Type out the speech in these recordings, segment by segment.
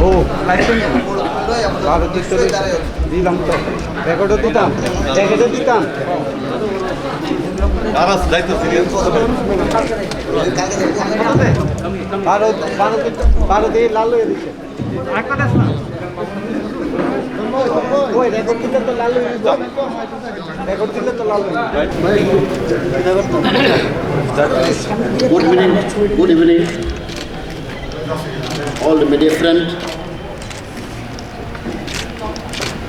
ও licence ভারতের ছবি দিলাম তো রেকর্ডও দিতাম রেকর্ডও দিতাম ভারতে লাল হয়ে দিচ্ছে ওই রেকর্ড দিলে তো লাল হয়ে রেকর্ড দিলে তো লাল হয়ে Good evening, all the media friends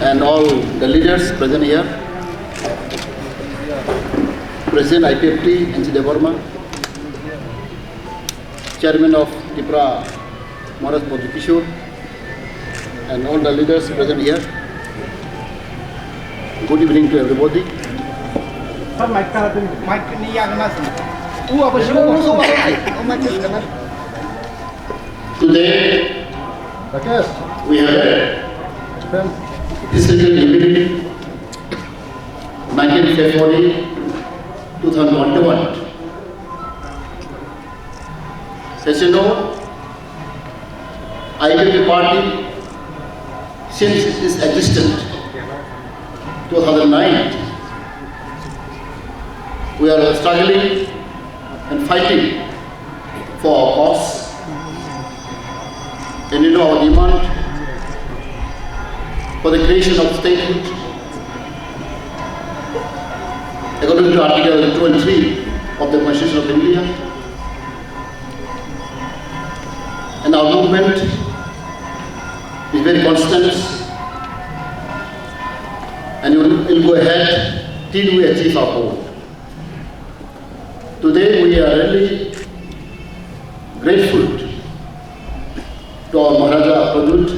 and all the leaders present here. President Ipft, NC Devarma, Chairman of Tipra, Maharaj Kishore, and all the leaders present here. Good evening to everybody. Today, we have a decision evening, 19 February 2021. As you know, Ipft party, since it is existent, 2009, we are struggling and fighting for our cause. And you know our demand for the creation of statehood according to Article 2 and 3 of the Constitution of India. And our movement is very constant and it will go ahead till we achieve our goal. Today we are really grateful to our Maharaja Pradut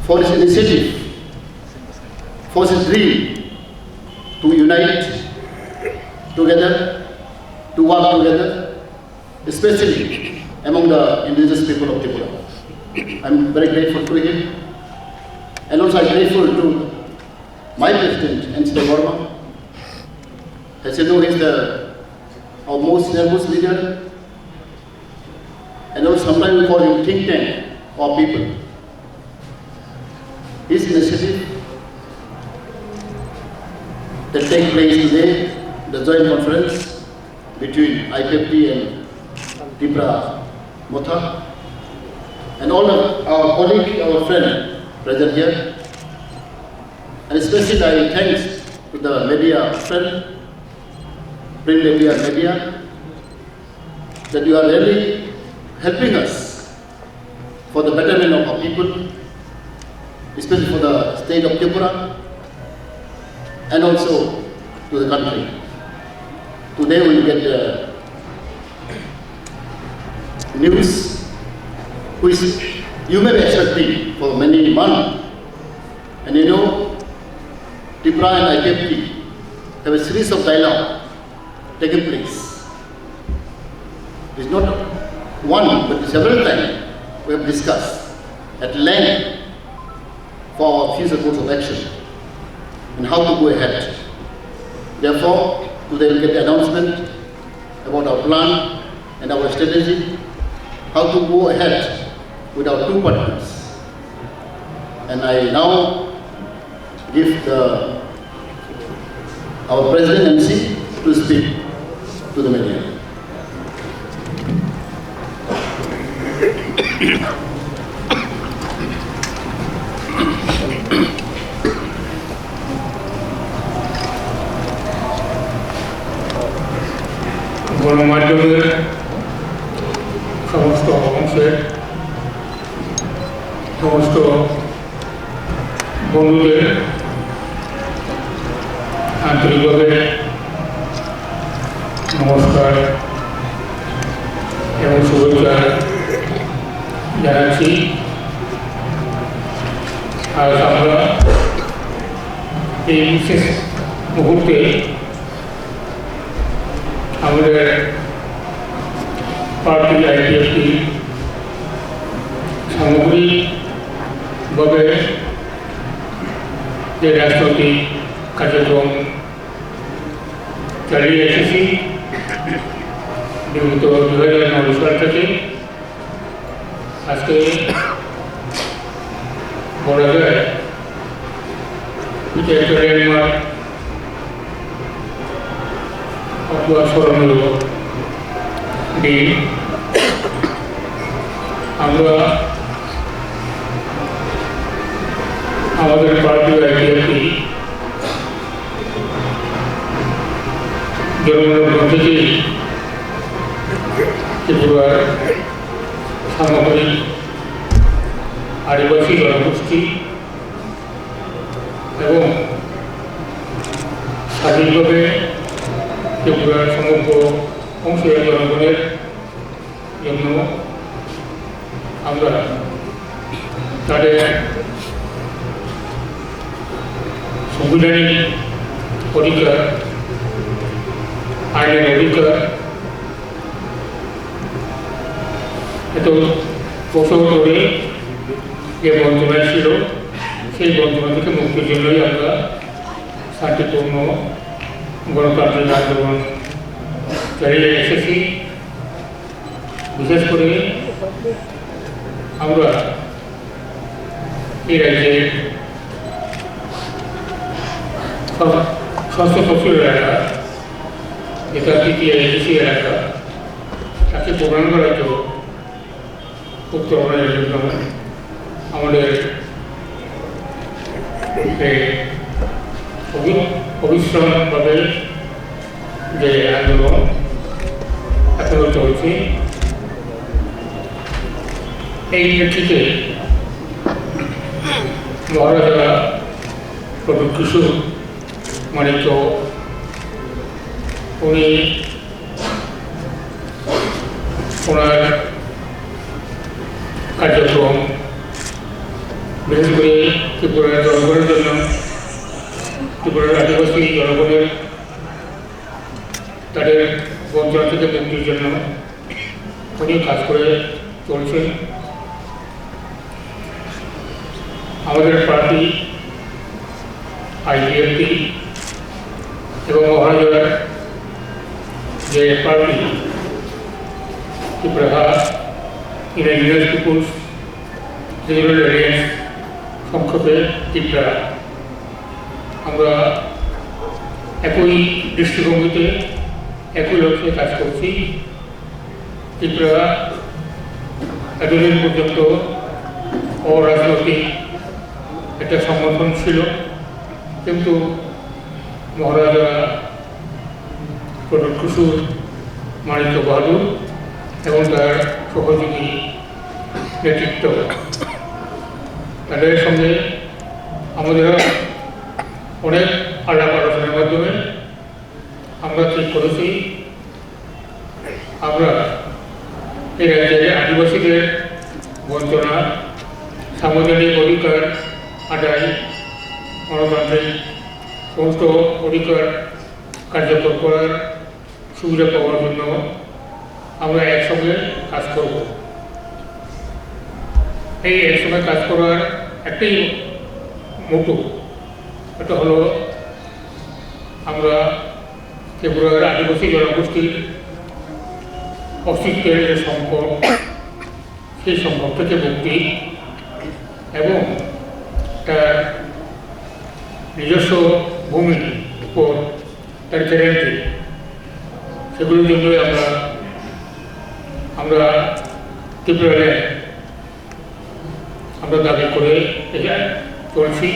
for his initiative, for his dream to unite together, to work together, especially among the indigenous people of Tipra. I'm very grateful to him, and also I'm grateful to my president, NC Devarma. As you know, he's our most nervous leader, and also sometimes we call him think tank or people. His initiative that take place today, the joint conference between Ipft and Tipra Motha, and all of our colleagues, our friends present here, and especially I thanks to the media friend, print media, that you are really helping us for the betterment of our people, especially for the state of Tipra and also to the country. Today we will get news which you may be expecting for many months. And you know, Tipra and Ipft have a series of dialogue taking place. It's not one, but several times we have discussed at length for our future course of action and how to go ahead. Therefore, today we get the announcement about our plan and our strategy, how to go ahead with our two partners. And I now give our President MC to speak to the media. গণমাধ্যমের সমস্ত অংশের সমস্ত বন্ধুদের আন্তরিকভাবে নমস্কার এবং শুভেচ্ছা জানাচ্ছি। আজ আমরা এই বিশেষ মুহূর্তে আমাদের পার্টি Ipft সামগ্রিকভাবে যে রাজনৈতিক কার্যক্রম চালিয়ে এসেছি বিগত 2009 সাল থেকে আজকে বলা যায় এটা একটা ল্যান্ডমার্ক অথবা স্মরণীয় দিন। আমরা আমাদের পার্টির একটি জনগণের মধ্যে দিয়ে ত্রিপুরার সামগ্রিক আদিবাসী জনগোষ্ঠী এবং স্বাধীনভাবে ত্রিপুরার সমগ্র অংশের জনগণের জন্য আমরা তাদের সাংবিধানিক অধিকার, আইনের অধিকার এত বছর ধরে যে বঞ্চনা ছিল সেই বঞ্চনা থেকে মুক্তির জন্যই আমরা শান্তিপূর্ণ গণতান্ত্রিক আন্দোলন চালিয়ে এসেছি। বিশেষ করে আমরা এই রাজ্যের ষষ্ঠ তফসিল এলাকা, যেটা তৃতীয় এসি এলাকা, তাকে প্রমাণ করার জন্য উত্তরণের জন্য আমাদের অবিশ্রামভাবে যে আন্দোলন এখনো চলছে, এই প্রেক্ষিতে মহারাজা প্রভু কিশোর মানিক্য উনি ওনার কার্যক্রম বিশেষ করে ত্রিপুরার জনগণের জন্য, ত্রিপুরার আদিবাসী জনগণের তাদের বঞ্চনা থেকে মুক্তির জন্য উনি কাজ করে চলছেন। আমাদের পার্টি Ipft এবং মহারাজার যে party Tripura indigenous peoples regional alliance, সংক্ষেপে টিপ্রা, আমরা একই দৃষ্টিভঙ্গিতে একই লক্ষ্যে কাজ করছি। ত্রিপুরা এতদিন পর্যন্ত অরাজনৈতিক একটা সংগঠন ছিল, কিন্তু মহারাজা প্রভু কিশোর মানিক্য বাহাদুর এবং তার সহযোগী নেতৃত্ব, তাদের সঙ্গে আমাদের অনেক আলাপ আলোচনার মাধ্যমে আমরা ঠিক করেছি আমরা এই রাজ্যের আদিবাসীদের বঞ্চনা, সাংবিধানিক অধিকার আদায়, গণতান্ত্রিক সমস্ত অধিকার কার্যকর করার সুবিধা পাওয়ার জন্য আমরা একসঙ্গে কাজ করব। এই একসঙ্গে কাজ করার একটাই মোটো, এটা হলো আমরা ত্রিপুরার আদিবাসী জনগোষ্ঠীর অস্তিত্বের যে সংকট, সেই সংকট থেকে মুক্তি এবং তার নিজস্ব ভূমির উপর তার গ্যারেন্টি, সেগুলোর জন্যই আমরা ত্রিপুরাল্যান্ড আমরা দাবি করে চলছি,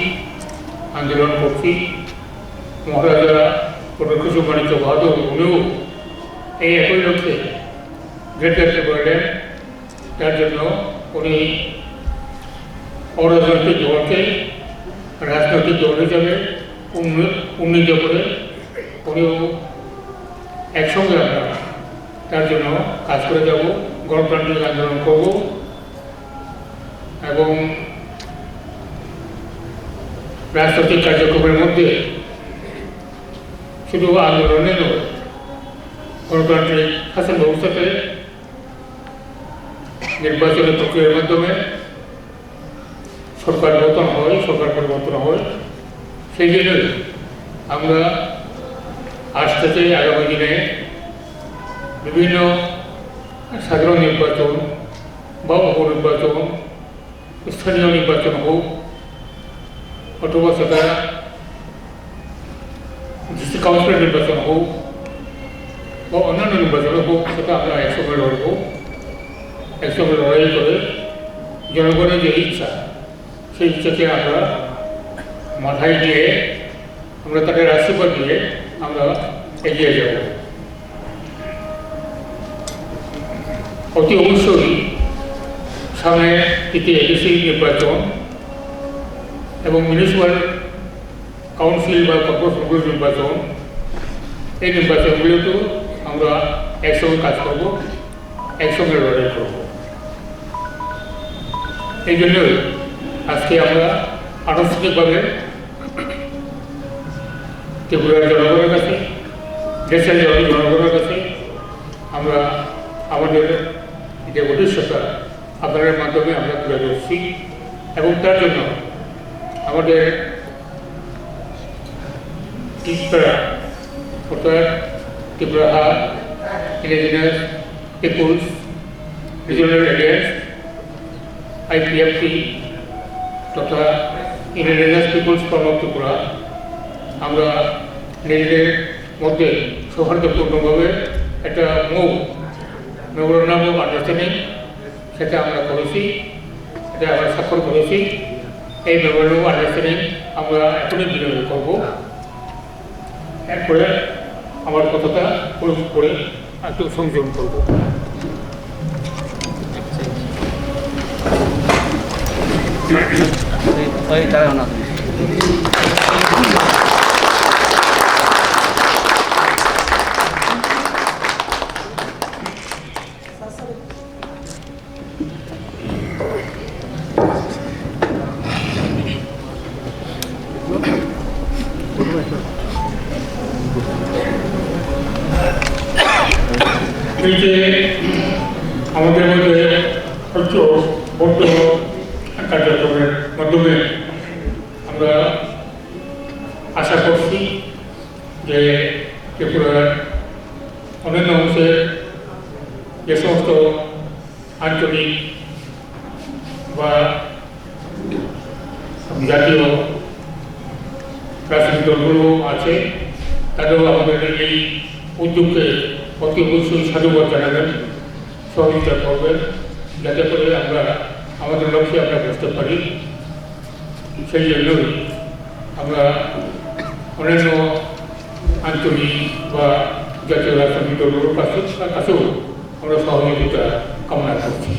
আন্দোলন করছি। মহারাজা প্রভু কিশোর মানিক্য বাহাদুর উনিও এই একই লক্ষ্যে গ্রেটার ত্রিপুরাল্যান্ড, তার জন্য উনি অরাজনৈতিক দলকে রাজনৈতিক দল হিসাবে উন্নীত করে উনিও একসঙ্গে আমরা তার জন্য কাজ করে যাব, গণতান্ত্রিক আন্দোলন করব এবং রাজনৈতিক কার্যক্রমের মধ্যে শুধু আন্দোলনে নয়, গণতান্ত্রিক শাসন ব্যবস্থাতে নির্বাচনের প্রক্রিয়ার মাধ্যমে সরকার পতন হয়, সরকার পরিবর্তন হয়। সেই জন্যই আমরা আজ থেকে আগামী দিনে বিভিন্ন সাধারণ নির্বাচন বা উপনির্বাচন, স্থানীয় নির্বাচন হোক অথবা সেটা ডিস্ট্রিক্ট কাউন্সিলের নির্বাচন হোক বা অন্যান্য নির্বাচন হোক, সেটা আমরা একসঙ্গে লড়ব। একসঙ্গে লড়াই করে জনগণের যে ইচ্ছা, সেই ইচ্ছাকে আমরা মাথায় দিয়ে আমরা তাদের আশীর্বাদ দিয়ে আমরা এগিয়ে যাব। অতি অবশ্যই সামনে এডিসি নির্বাচন এবং মিউনিসিপ্যাল কাউন্সিল বা কর্পোরেশনগুলোর নির্বাচন, এই নির্বাচনগুলোতেও আমরা একসঙ্গে কাজ করব, একসঙ্গে লড়াই করব। এই জন্যই আজকে আমরা আনুষ্ঠানিকভাবে ত্রিপুরার জনগণের কাছে, দেশের জনগণের কাছে আমরা আমাদের যে ভবিষ্যৎটা আপনাদের মাধ্যমে আমরা তুলে ধরছি এবং তার জন্য আমাদের টিপ্রা অর্থাৎ Tripura indigenous peoples regional areas Ipft তথা ইন্ডিজিনাস পিপুলস ফ্রম ত্রিপুরা আমরা নিজেদের মধ্যে সৌহার্দ্যপূর্ণভাবে একটা মেমোরেন্ডাম অফ আন্ডারস্ট্যান্ডিং সেটা আমরা করেছি, এটা আমরা স্বাক্ষর করেছি। এই মেমোরেন্ডাম অফ আন্ডারস্ট্যান্ডিং আমরা এখনই বিনিয়োগ করব। এরপরে আমার কথাটা করে একটু সংযোজন করব। এই যে আমাদের মধ্যে বদ্ধ কার্যক্রমের মাধ্যমে আমরা আশা করছি যে ত্রিপুরার অন্যান্য অংশের যে সমস্ত আঞ্চলিক বা জাতীয় রাজনৈতিক দলগুলো আছে, তাদেরও আমাদের এই উদ্যোগকে অতি অবশ্যই সাধুবাদ জানাবেন, সহযোগিতা করবেন, যাতে করে আমরা আমাদের লক্ষ্যে আমরা বুঝতে পারি। সেই জন্যই আমরা অন্যান্য আঞ্চলিক বা জাতীয় রাজনৈতিক দলগুলোর কাছেও আমরা সহযোগিতা কামনা করছি।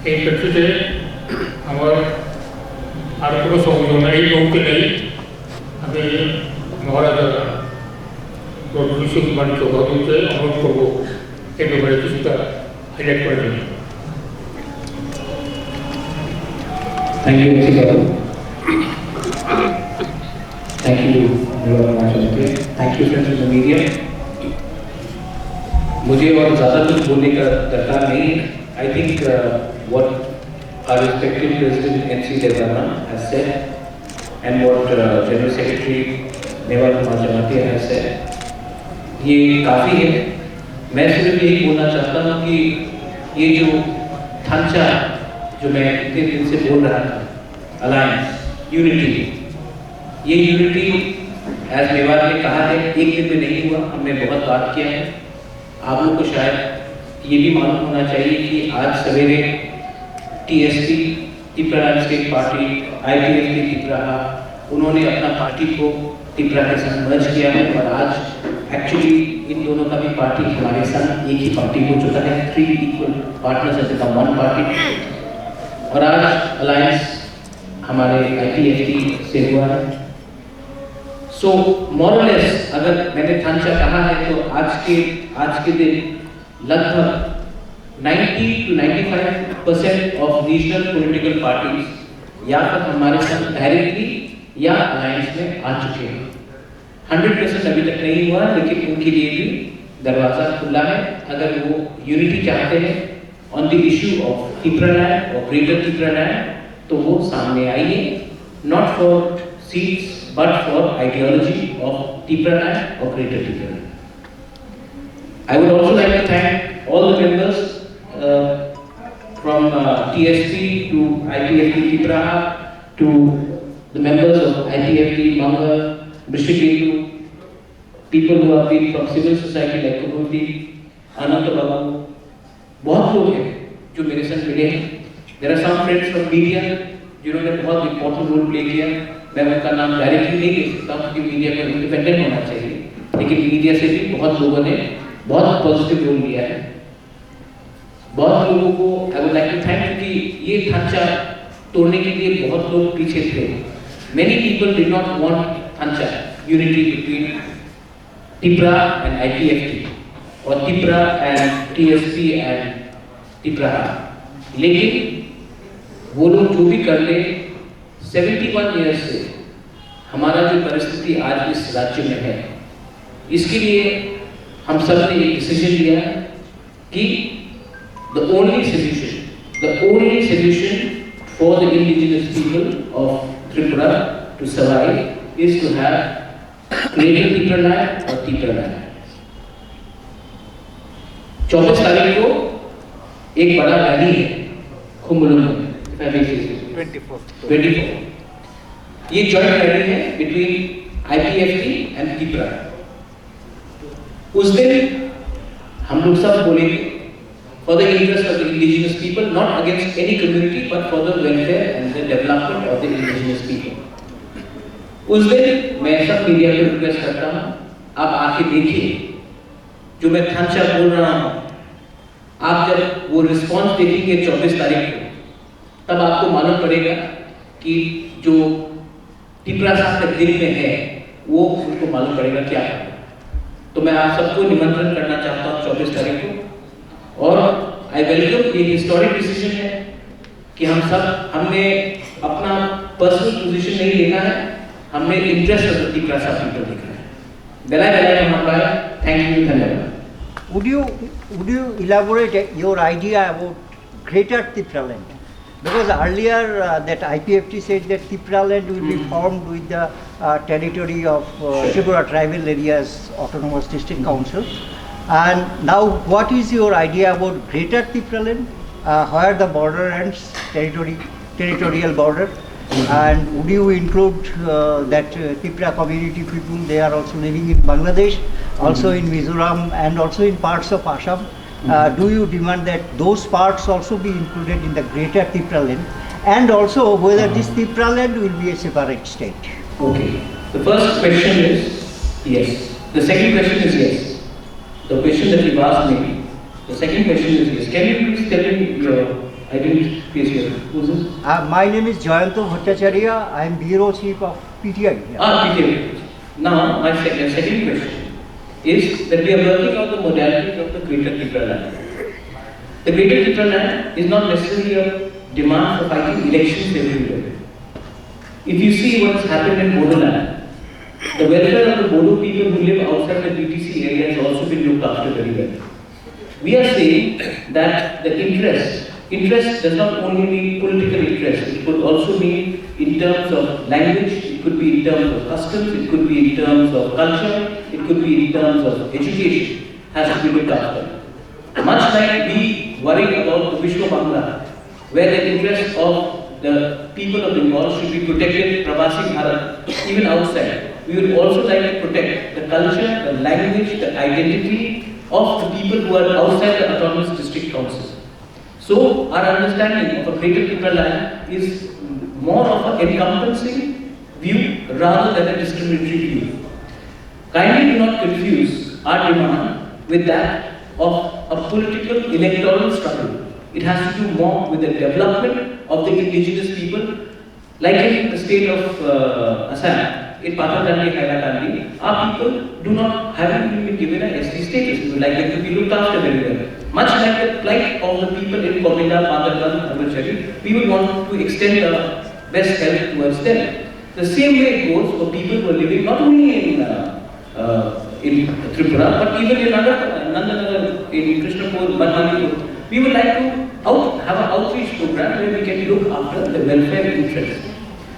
এই প্রেক্ষিতে আমার আর কোনো সংযোজন এই মুহূর্তে নেই। আমি মহারাজা মানিক বাবুকে অনুরোধ করব এই ব্যাপারে কিছুটা হাইলাইট করে দেবেন। Thank you, Mr. Babu. Thank you, thank you, friends in the media. मुझे और ज़्यादा कुछ बोलने का दरकार नहीं। I think what our respected President NC Devarna has said and what General Secretary Nehwal Kumar Jamatia has said, ये काफ़ी है। मैं सिर्फ यही बोलना चाहता हूँ कि ये जो ढांचा जो मैं इतने दिन से बोल रहा था, अलायंस, यूनिटी, ये यूनिटी एज मेवाड़ ने कहा है एक दिन में नहीं हुआ, हमने बहुत बात किया है। आप लोगों को शायद ये भी मालूम होना चाहिए कि आज सवेरे TSP Tipraland state party IPFT Tipra उन्होंने अपना पार्टी को तिप्रा के साथ मर्ज किया है और आज एक्चुअली इन दोनों का भी पार्टी हमारे साथ एक ही पार्टी हो चुका है। 3 equal partners have become 1 party और आज अलायंस हमारे IPFT से हुआ है। सो मोरलेस अगर मैंने ढांचा कहा है तो आज के दिन लगभग 90 to 95% of regional political parties या फिर हमारे साथ डायरेक्टली या अलायंस में आ चुके हैं। 100% अभी तक नहीं हुआ, लेकिन उनके लिए भी दरवाजा खुला है। अगर वो यूनिटी चाहते हैं ऑन द इशू ऑफ टिप्रालैंड और ग्रेटर टिप्रालैंड तो वो सामने आइए, not for seats but for ideology of Tipraland or Greater Tipraland. I would also like to thank all the members from TSP to IPFT Tipra to the members of IPFT, Manga, Brishiketu, people who have been from civil society like Kubhuti, Ananta Babu, बहुत लोग हैं जो मेरे साथ मिले हैं. There are some friends from media जिन्होंने बहुत important role play किया. मैं उनका नाम डायरेक्टली नहीं ले सकता क्योंकि मीडिया को इंडिपेंडेंट होना चाहिए, लेकिन मीडिया से भी बहुत लोगों ने बहुत पॉजिटिव रोल लिया है. बहुत लोगों को I would like to thank कि ये ढांचा तोड़ने के लिए बहुत लोग पीछे थे. Many people did not want ढांचा unity between Tipra and IPFT or Tipra and TSP and Tipraland. लेकिन वो लोग जो भी कर ले 71 ईयर्स से हमारा जो परिस्थिति आज इस राज्य में है, इसके लिए हम सब ने एक डिसीजन लिया है कि the only solution for the indigenous people of Tripura to survive is to have created Tipraland or Tipraland. 24 तारीख को एक बड़ा रैली है खुम्बुलुम में, 24. ये जॉइंट रैली है बिटवीन IPFT एंड Tipra. उस दिन हम लोग सब बोलेंगे for the interest of the indigenous people, not against any community, but for the welfare and the development of the indigenous people. उस दिन मैं सब मीडिया को रिक्वेस्ट करता हूँ, आप आके देखिए जो मैं ढांचा बोल रहा हूँ. आप जब वो रिस्पॉन्स देखेंगे 24 तारीख को, तब आपको मालूम पड़ेगा कि जो टिपरा साहब के दिल में है वो उनको मालूम पड़ेगा क्या है. तो मैं आप सबको निमंत्रण करना चाहता हूँ 24 तारीख को. और आई वेलकम, ये हिस्टोरिक डिसीजन है कि हमने अपना पर्सनल पोजीशन नहीं देखा है, हमने इंटरेस्ट ऑफ द टिपरा साहब पीपल देखा है. बेला हमारा थैंक यू, धन्यवाद. Would you elaborate your idea about Greater Tipraland? Because earlier that IPFT said that Tipraland will be formed with the territory of Tripura Tribal Areas Autonomous District Council. And now what is your idea about Greater Tipraland, where the border ends, territorial border? And would you include that Tipra community people, they are also living in Bangladesh, also in Mizoram and also in parts of Assam? Do you demand that those parts also be included in the Greater Tipraland? And also whether this Tipraland will be a separate state? Okay. The first question is yes. The second question is yes. The question that you asked me, the second question is yes. Can you please tell me your, I didn't face your, who's this? My name is Jayanto Bhattacharya. I am Bureau Chief of PTI. PTI. Now, my second question is that we are working on the modalities of the Greater Tipraland. The Greater Tipraland is not necessarily a demand for fighting elections everywhere. If you see what has happened in Bodoland, the welfare of the Bodo people who live outside the DTC area has also been looked after very well. We are saying that the interest does not only mean political interest, it could also mean in terms of language, it could be in terms of customs, it could be in terms of culture, it could be in terms of education, has to be looked after. Much like we worry about the Vishwa Bangla, where the interest of the people of Bengal should be protected, Pravasi Bharat, even outside. We would also like to protect the culture, the language, the identity of the people who are outside the autonomous district councils. So our understanding of a Greater Tipraland is more of an encompassing view rather than a discriminatory view. Kindly do not confuse our demand with that of a political electoral struggle. It has to do more with the development of the indigenous people, like in the state of Assam. In Patagandi, Hailakandi, our people haven't been given a ST status. We would like them to be looked after very well. Much like the plight of the people in Kominda, Padakan, Abachari, we would want to extend the best help towards them. The same way it goes for people who are living not only in Tripura, but even in Nandanagar, in Krishnapur, Banmalipur. We would like to have an outreach program where we can look after the welfare interests.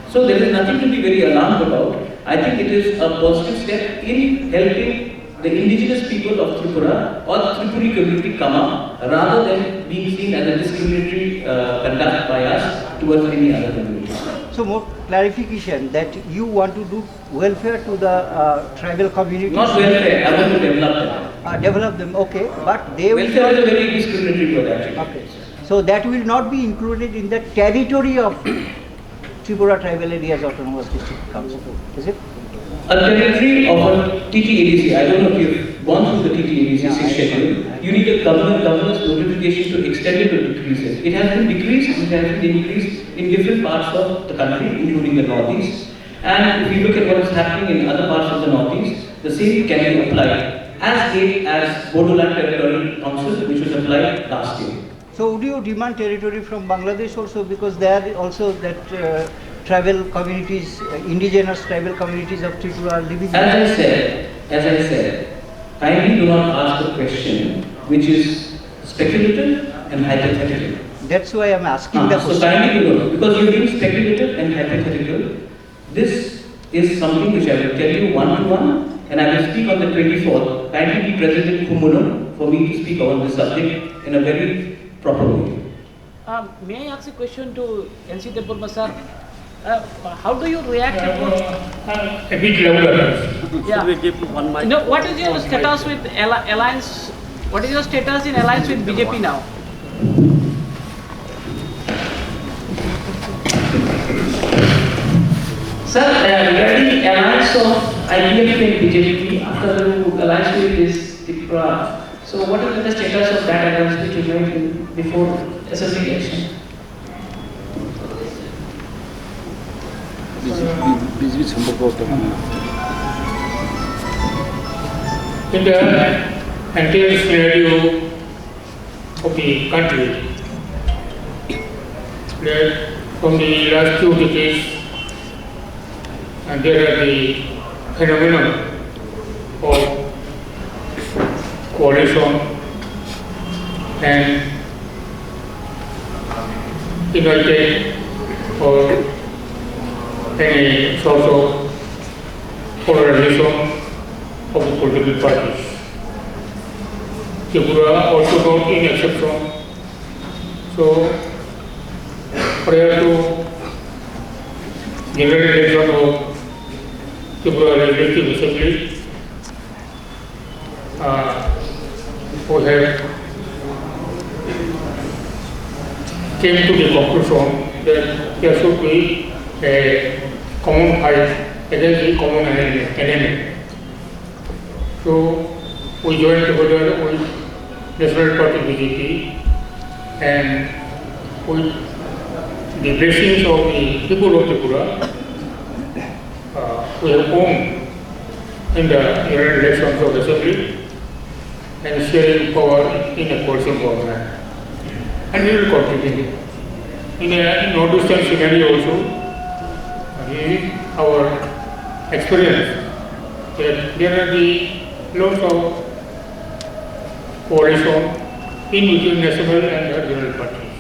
So there is nothing to be very alarmed about. I think it is a positive step in helping the indigenous people of Tripura or the Tripuri community come up rather than being seen as a discriminatory conduct by us towards any other community. So more clarification that you want to do welfare to the tribal communities. Not welfare, I want to develop them. Develop them, okay, but they will Welfare is not. a very discriminatory word actually. Okay, so that will not be included in the territory of Tripura Tribal Areas Autonomous District Council, is it? A territory of a TTADC, I don't know if you've gone through the TTADC 6th schedule, you need a governor's notification to extend it or decrease it. It has been decreased, it has been increased in different parts of the country, including the northeast. And if you look at what is happening in other parts of the northeast, the same can be applied as late as Bodoland Territorial Council, which was applied last year. So would you demand territory from Bangladesh also, because there also that tribal communities, indigenous tribal communities of Tripura are living As I said, kindly do not ask a question which is speculative and hypothetical. That's why I'm asking the So question. kindly do not, because you're being speculative and hypothetical. This is something which I will tell you one-to-one, and I will speak on the 24th. Kindly be present in Kumulam for me to speak on this subject in a very proper way. May I ask a question to NC Debbarma sir? How do you react to A bit louder. yeah. You know, what is your status with alliance? What is your status in alliance with BJP now? Sir, regarding alliance of Ipft and BJP after the alliance with this Tipra, so what is the status of that alliance which you made before assembly election? In the entire scenario of the country, that from the last 2 decades, and there are the phenomenon of coalition and united or any sort of polarization of the political parties. Tripura also not in exception. So, prior to general election of Tripura Legislative Assembly, we have came to the conclusion that there should be a common fight against the common enemy. So we joined together with National Party BJP, and with the blessings of the people of Tripura, we have won in the general elections of Assembly and sharing power in a coalition government. And we will continue. In a northeastern scenario also, our experience that there are the lots of coalition in between national and regional parties.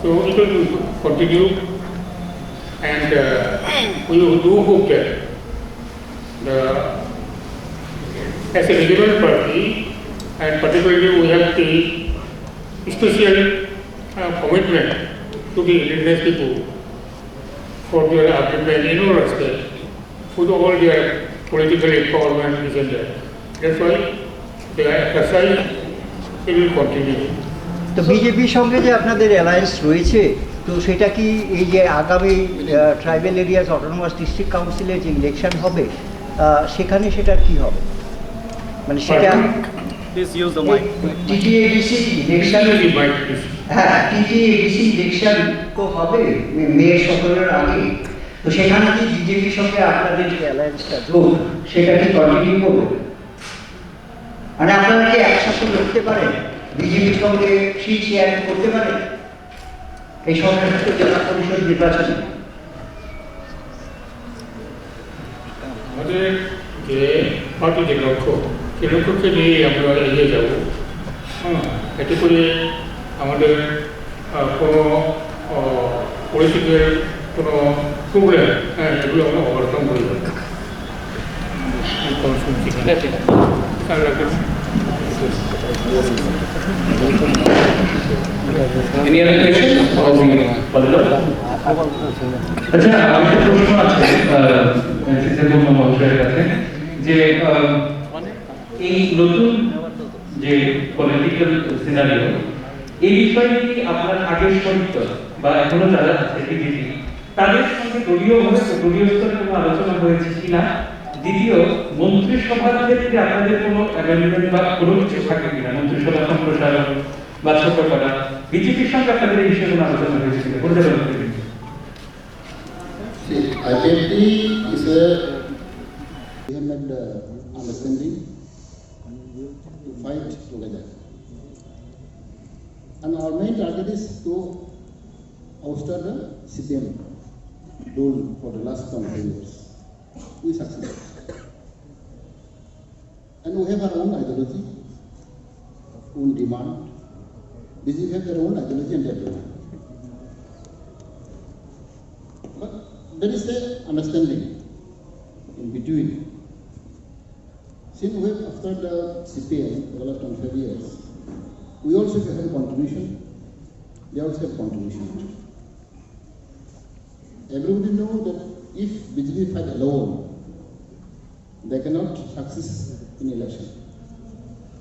So it will continue, and we do hope that as a regional party, and particularly we have the special commitment to the indigenous people for their upliftment in our respect, with all their political empowerment is in there. That's why the exercise it will continue. তো বিজেপির সঙ্গে যে আপনাদের alliance রয়েছে, তো সেটা কি এই যে আগামী ট্রাইবাল এরিয়াস অটোনমাস ডিস্ট্রিক্ট কাউন্সিলের যে ইলেকশন হবে সেখানে সেটার কি হবে, মানে সেটা টিটিএডিসি ইলেকশন, হ্যাঁ টিটিএডিসি ইলেকশন তো হবে মে 17-এর আগে, তো সেখানে কি বিজেপির সঙ্গে আপনাদের যে অ্যালায়েন্সটা জোট সেটা কি কন্টিনিউ করবে, মানে আপনারা কি একসাথে লড়তে পারেন, বিজেপির সঙ্গে সিট শেয়ার করতে পারেন এই সংখ্যাগরিষ্ঠ জেলা পরিষদ নির্বাচনে? আমাদের যে পার্টি যে লক্ষ্য, সেই লক্ষ্যকে নিয়ে আমরা এগিয়ে যাব। এতে করে আমাদের কোনো পরিস্থিতির কোনো প্রবলেম এগুলো আমরা ওভারকাম করে যাব। শুনছি ঠিক আছে। তার লাগবে Any other question? আচ্ছা, আমার একটা প্রশ্ন আছে সিসেবুল মহাশয়ের কাছে যে এই নতুন যে পলিটিক্যাল সিনারিও এই বিষয়ে কি আপনার আগের সহিত বা এখনো যারা আছে বিজেপি তাদের সঙ্গে দলীয় স্তরে কোনো আলোচনা হয়েছে কিনা? দ্বিতীয়, মন্ত্রিসভার ক্ষেত্রে আপনাদের কোনো অ্যামেন্ডমেন্ট বা কোনো কিছু থাকে কিনা, মন্ত্রিসভা সম্প্রসারণ বা ছোট করা, বিজেপির সঙ্গে আপনাদের এই বিষয়ে কোনো আলোচনা হয়েছে কিনা? কোনো জায়গায় See, IPFT is a government understanding to fight together. And our main target is to ouster the CPM rule for the last 20 years. We succeeded. And we have our own ideology, own demand. BJP have their own ideology and their demand. But there is a understanding in between. Since we have, after the CPM, for the last 25 years, we also have a contribution, they also have contribution. Everybody knows that if BJP fight alone, they cannot succeed in election.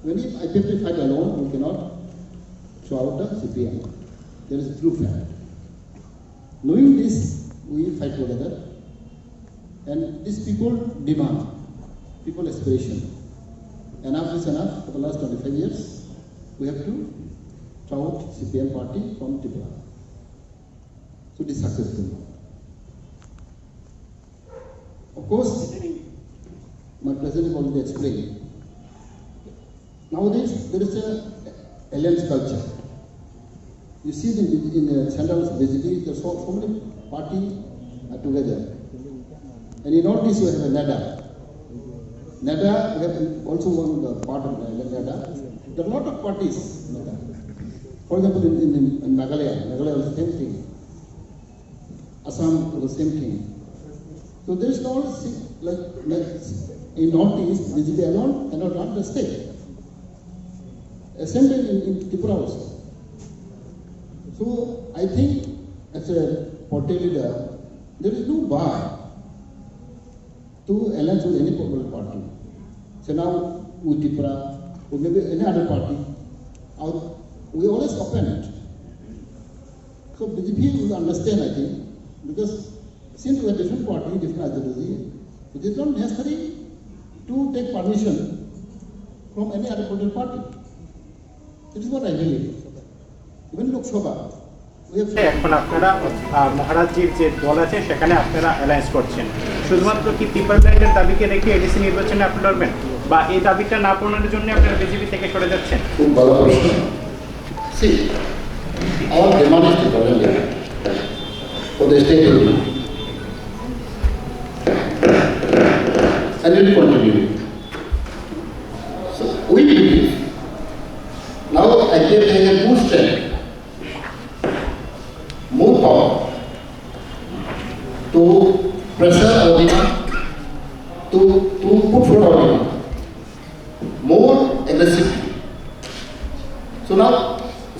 When if IPFT fight alone, we cannot throw out the CPM. There is a true fact. Knowing this, we fight together, and these people demand, people aspiration. Enough is enough. For the last 25 years, we have to throw out CPM party from Tipra. So this is successful. Of course, my president already explained. Nowadays, there is a alliance culture. You see in the central BJP, there are so many parties are together. And in Northeast, we have a NADA. NADA, we have also one part of NADA. There are a lot of parties. NADA. For example, in Meghalaya was the same thing. Assam was the same thing. So there is no like in Northeast, BJP alone cannot run the state. Same thing in Tipra also. So I think as a party leader, there is no bar to alliance with any political party. So now with Tipra, or maybe any other party, we always open it. So BJP will understand, I think, because since we are different party, different ideology, it is not necessary to take permission from any other political party. It is what I believe. Even Lok Sabha, we have এখন আপনারা মহারাজজির যে দল আছে সেখানে আপনারা alliance করছেন, শুধুমাত্র কি টিপারল্যান্ডের দাবিকে রেখে এডিসি নির্বাচনে আপনি লড়বেন, বা এই দাবিটা না পূরণের জন্য আপনারা বিজেপি থেকে সরে যাচ্ছেন? খুব ভালো প্রশ্ন। See, our demand is Tipraland for the state rule. And it will continue. So we believe now IPFT has a more strength, more power to pressure our demand, to put forward our demand more aggressively. So now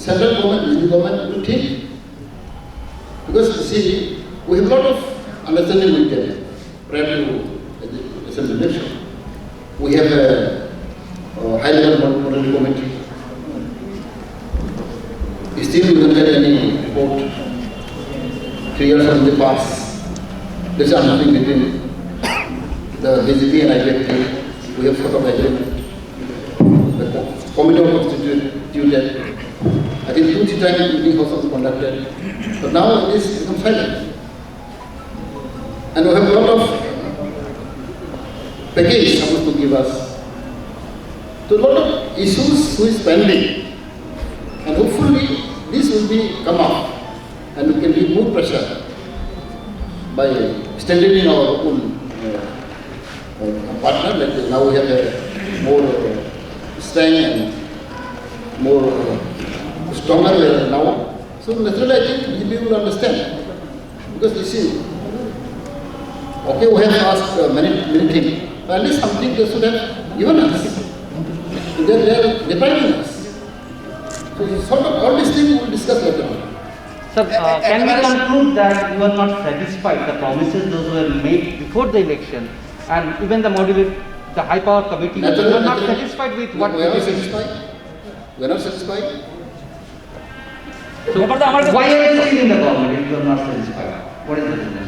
central government, Indian government will take, because you see, we have a lot of understanding with them prior to the assembly election. We have a high-level monitoring committee. Still, we don't get any report. 3 years in the past, there is something between the BJP and IPFT. We have sort of agreement. The committee was constituted. I think 2-3 times meeting was also conducted. But now it is become silent. And we have a lot of package supposed to give us. So a lot of issues which is pending. And hopefully this will be come up and we can give more pressure by strengthening our own partner. Like now we have a more strength and more stronger now. So naturally I think people will understand. Because you see, okay, we have asked many things. But at least something they should have given us. They are depriving us. So sort of all these things we will discuss later on. Sir, can we conclude that you are not satisfied the promises those were made before the election, and even the the high power committee, you are not satisfied with what we are not satisfied. We are not satisfied. So why are you still in the government if you are not satisfied? What is the reason?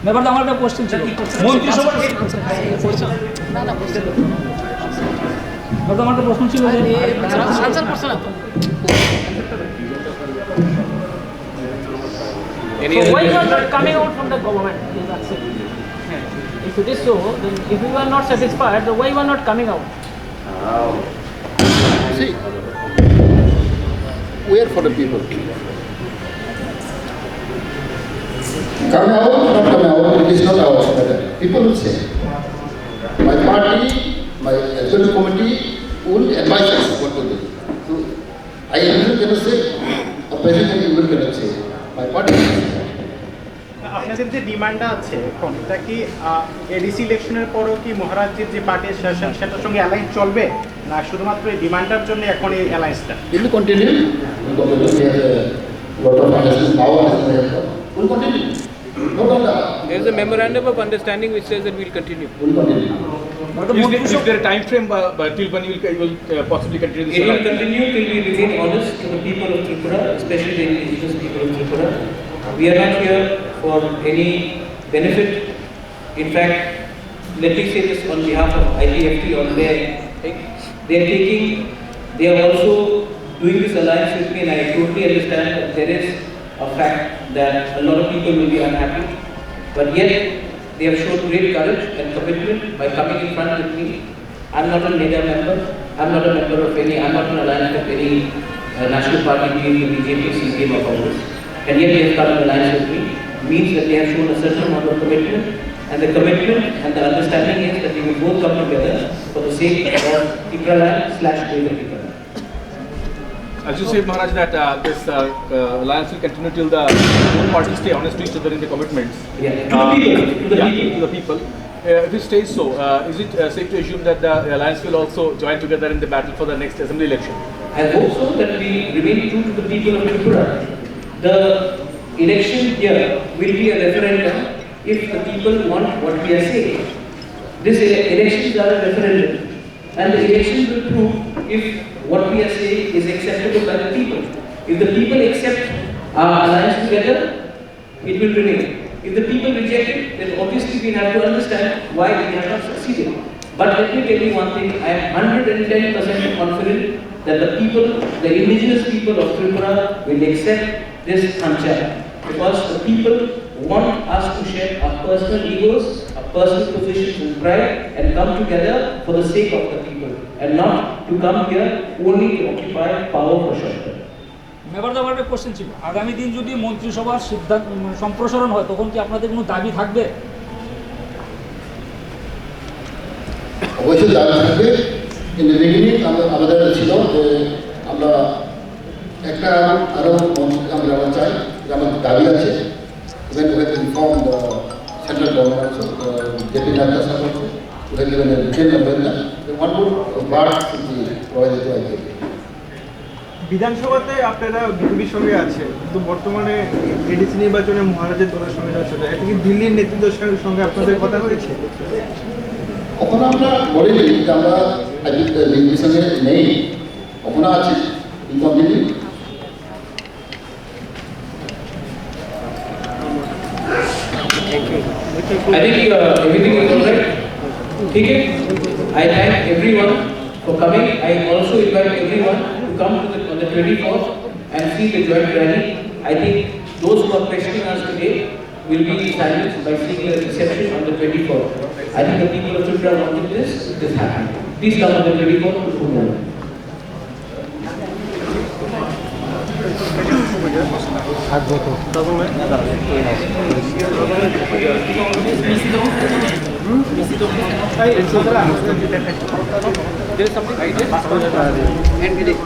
ব্যাপারটা আমার একটা question ছিল মন্ত্রিসভার আমার একটা প্রশ্ন ছিল যে So why you are not coming out from the government? If it is so, then if you are not satisfied, then why you are not coming out? See, we are for the people. Come out, not come out, it is not our matter. People will say. My party, my advisory committee will advise us what to do. So, I even cannot say, a president even cannot say. My party will say. আপনাদের যে ডিমান্ডটা আছে এখন এটা কি ADC ইলেকশনের পরও কি মহারাজ্যের যে পার্টি শাসন সেটার সঙ্গে অ্যালাইন্স চলবে না শুধুমাত্র এই ডিমান্ডটার জন্য এখন এই অ্যালায়েন্সটা It will continue. We have a lot of understanding now. We'll continue. No problem. There is a memorandum of understanding which says that we'll continue. We'll continue. Is there a time frame till when you will possibly continue this? It will continue till we remain honest to the people of Tripura, especially the indigenous people of Tripura. We are not here for any benefit. In fact, let me say this on behalf of Ipft on they are also doing this alliance with me, and I totally understand that there is a fact that a lot of people will be unhappy, but yet they have shown great courage and commitment by coming in front with me. I'm not a NEDA member, I'm not a member of any, I'm not an alliance of any national party, be it the BJP, CPM or Congress, and yet they have come in alliance with me, means that they have shown a certain amount of commitment, and the commitment and the understanding is that we will both come together for the sake of Tipraland / Greater Tipraland. As you said, Maharaj, that this alliance will continue till the both parties stay honest to each other in the commitments. Yeah, to the people. If it stays so, is it safe to assume that the alliance will also join together in the battle for the next assembly election? I hope so, that we remain true to the people of Tripura. The election here will be a referendum if the people want what we are saying. This elections are a referendum, and the election will prove if what we are saying is acceptable by the people. If the people accept our alliance together, it will remain. If the people reject it, then obviously we have to understand why we have not succeeded. But let me tell you one thing, I am 110% confident that the people, the indigenous people of Tripura will accept this panchayat, because the people want us to shed our personal egos, our personal positions and pride, and come together for the sake of the people, and not to come here only to occupy power for short term. ব্যাপারটা আমার একটা question ছিল আগামী দিন যদি মন্ত্রিসভার সিদ্ধান্ত সম্প্রসারণ হয় তখন কি আপনাদের কোনো দাবি থাকবে? অবশ্যই দাবি থাকবে। ইন দ্য বিগিনিং আমাদের ছিল যে আমরা একটা আরও আমরা চাই যে আমার দাবি আছে। When we have informed the central government also, JP Nanda sir also, we have given a detailed amendment. They want to part should be provided to IPF. বিধানসভাতে আপনারা বিজেপির সঙ্গে আছে, কিন্তু বর্তমানে এডিসি নির্বাচনে মহারাজের দলের সঙ্গে যাচ্ছে, এটা কি দিল্লির নেতৃত্বের সঙ্গে আপনাদের কথা হয়েছে? কখনো আমরা বলিনি যে আমরা দিল্লির সঙ্গে নেই, কখনো আছি কিন্তু Delhi. I think everything is alright. Okay? I thank everyone for coming. I also invite everyone to come to on the 24th and see the joint rally. I think those who are questioning us today will be silenced by seeing a reception on the 24th. I think the people of Tipra wanted this happened. Please come on the 24th to Pune. There is something I did.